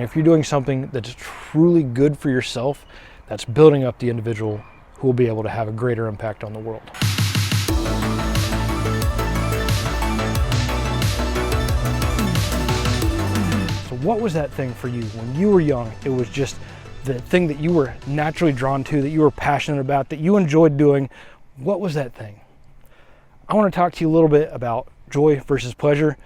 If you're doing something that's truly good for yourself, that's building up the individual who will be able to have a greater impact on the world. So what was that thing for you when you were young? It was just the thing that you were naturally drawn to, that you were passionate about, that you enjoyed doing. What was that thing? I want to talk to you a little bit about joy versus pleasure.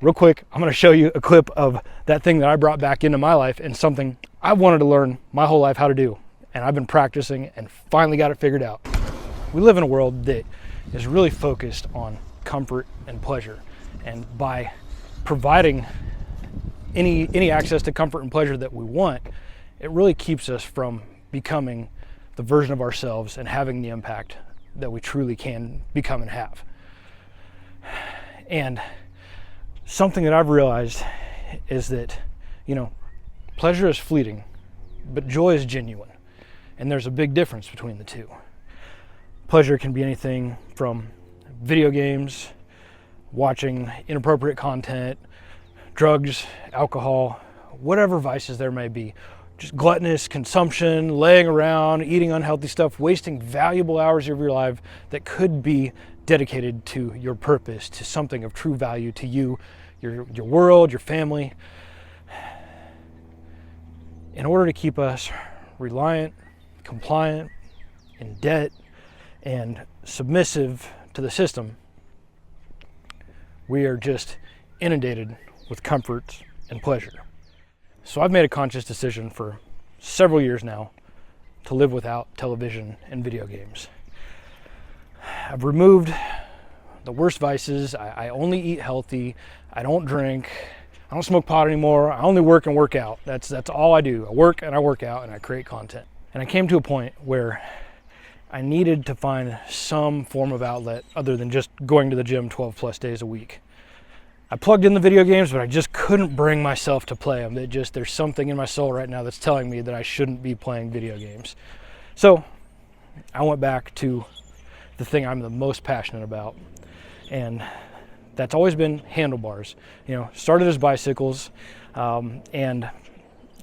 Real quick, I'm going to show you a clip of that thing that I brought back into my life and something I've wanted to learn my whole life how to do. And I've been practicing and finally got it figured out. We live in a world that is really focused on comfort and pleasure. And by providing any access to comfort and pleasure that we want, it really keeps us from becoming the version of ourselves and having the impact that we truly can become and have. And something that I've realized is that, pleasure is fleeting, but joy is genuine. And there's a big difference between the two. Pleasure can be anything from video games, watching inappropriate content, drugs, alcohol, whatever vices there may be. Just gluttonous consumption, laying around, eating unhealthy stuff, wasting valuable hours of your life that could be dedicated to your purpose, to something of true value to you, your world, your family. In order to keep us reliant, compliant, in debt, and submissive to the system, we are just inundated with comforts and pleasure. So I've made a conscious decision for several years now to live without television and video games. I've removed the worst vices. I only eat healthy. I don't drink. I don't smoke pot anymore. I only work and work out. That's all I do. I work and I work out and I create content. And I came to a point where I needed to find some form of outlet other than just going to the gym 12 plus days a week. I plugged in the video games, but I just couldn't bring myself to play them. There's something in my soul right now that's telling me that I shouldn't be playing video games. So I went back to the thing I'm the most passionate about, and that's always been handlebars. Started as bicycles, and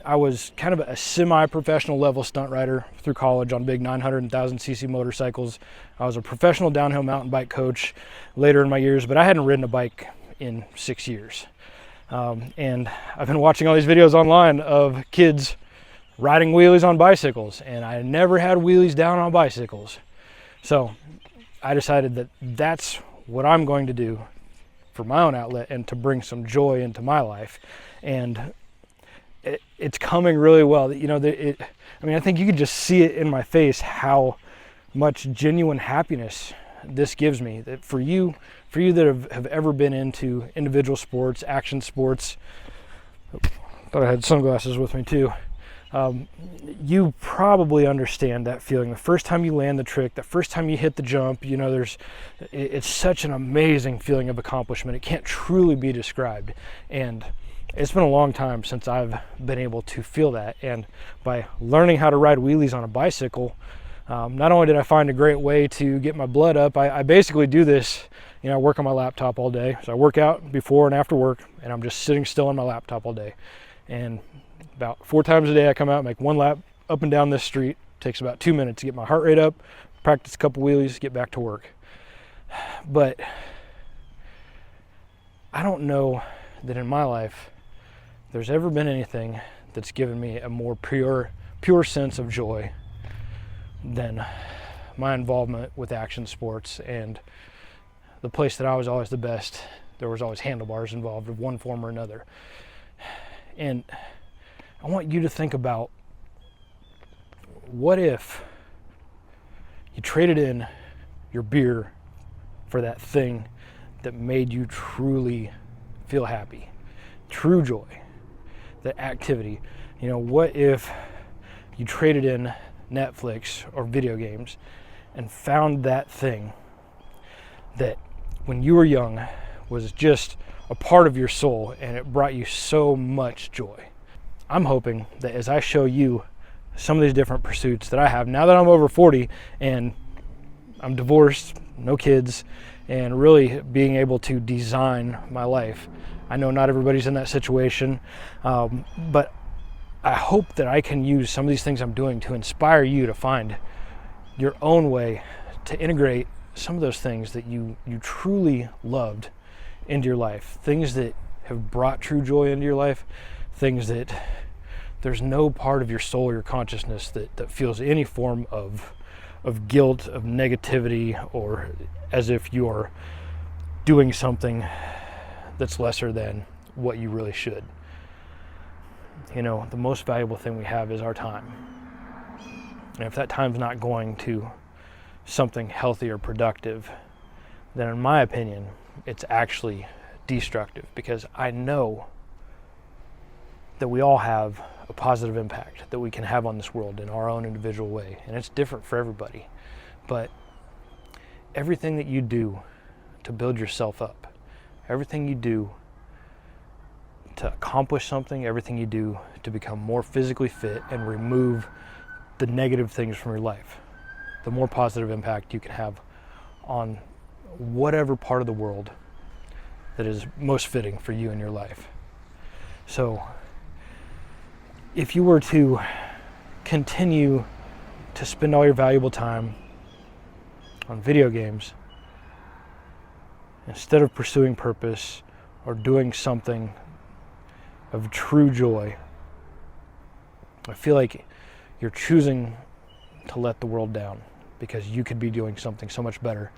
I was kind of a semi-professional level stunt rider through college on big 900 and 1000cc motorcycles. I was a professional downhill mountain bike coach later in my years, but I hadn't ridden a bike in 6 years. And I've been watching all these videos online of kids riding wheelies on bicycles, and I never had wheelies down on bicycles. So I decided that that's what I'm going to do for my own outlet and to bring some joy into my life. And it's coming really well. I think you could just see it in my face how much genuine happiness this gives me. That for you that have ever been into individual sports, action sports, thought I had sunglasses with me too. You probably understand that feeling. The first time you land the trick, the first time you hit the jump, it's such an amazing feeling of accomplishment. It can't truly be described. And it's been a long time since I've been able to feel that. And by learning how to ride wheelies on a bicycle, not only did I find a great way to get my blood up, I basically do this, I work on my laptop all day. So I work out before and after work, and I'm just sitting still on my laptop all day. And about 4 times a day I come out, make 1 lap up and down this street. It takes about 2 minutes to get my heart rate up, practice a couple wheelies, get back to work. But I don't know that in my life there's ever been anything that's given me a more pure sense of joy than my involvement with action sports. And the place that I was always the best, there was always handlebars involved of one form or another. And I want you to think about, what if you traded in your beer for that thing that made you truly feel happy, true joy, that activity? What if you traded in Netflix or video games and found that thing that when you were young was just a part of your soul and it brought you so much joy? I'm hoping that as I show you some of these different pursuits that I have now that I'm over 40 and I'm divorced, no kids, and really being able to design my life. I know not everybody's in that situation, but I hope that I can use some of these things I'm doing to inspire you to find your own way to integrate some of those things that you truly loved into your life, things that have brought true joy into your life, things that there's no part of your soul or your consciousness that feels any form of guilt, of negativity, or as if you're doing something that's lesser than what you really should. You know, the most valuable thing we have is our time. And if that time's not going to something healthy or productive, then in my opinion, it's actually destructive, because I know that we all have a positive impact that we can have on this world in our own individual way. And it's different for everybody. But everything that you do to build yourself up, everything you do to accomplish something, everything you do to become more physically fit and remove the negative things from your life, the more positive impact you can have on whatever part of the world that is most fitting for you in your life. So if you were to continue to spend all your valuable time on video games instead of pursuing purpose or doing something of true joy, I feel like you're choosing to let the world down, because you could be doing something so much better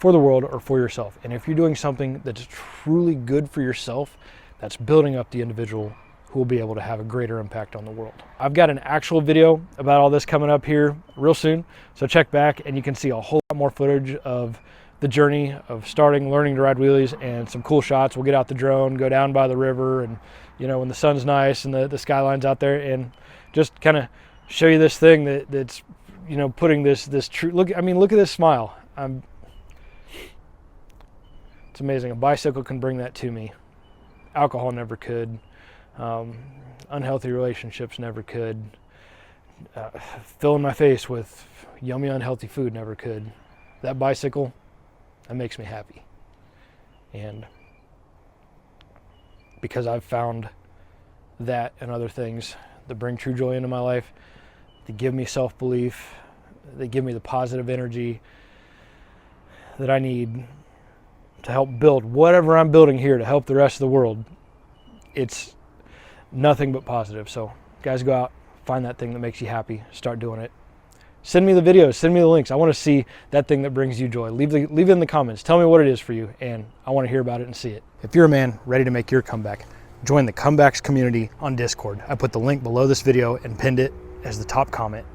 for the world or for yourself. And if you're doing something that's truly good for yourself, that's building up the individual who will be able to have a greater impact on the world. I've got an actual video about all this coming up here real soon, so check back and you can see a whole lot more footage of the journey of learning to ride wheelies, and some cool shots. We'll get out the drone, go down by the river, and you know, when the sun's nice and the skyline's out there, and just kind of show you this thing that's, you know, putting this true look. I mean, look at this smile. It's amazing. A bicycle can bring that to me. Alcohol never could. Unhealthy relationships never could. Filling my face with yummy unhealthy food never could. That bicycle, that makes me happy. And because I've found that and other things that bring true joy into my life, that give me self-belief, that give me the positive energy that I need to help build whatever I'm building here to help the rest of the world, it's nothing but positive. So guys, go out, find that thing that makes you happy, start doing it. Send me the videos, send me the links. I want to see that thing that brings you joy. Leave it in the comments. Tell me what it is for you, and I want to hear about it and see it. If you're a man ready to make your comeback, join the Kombaxx community on Discord. I put the link below this video and pinned it as the top comment.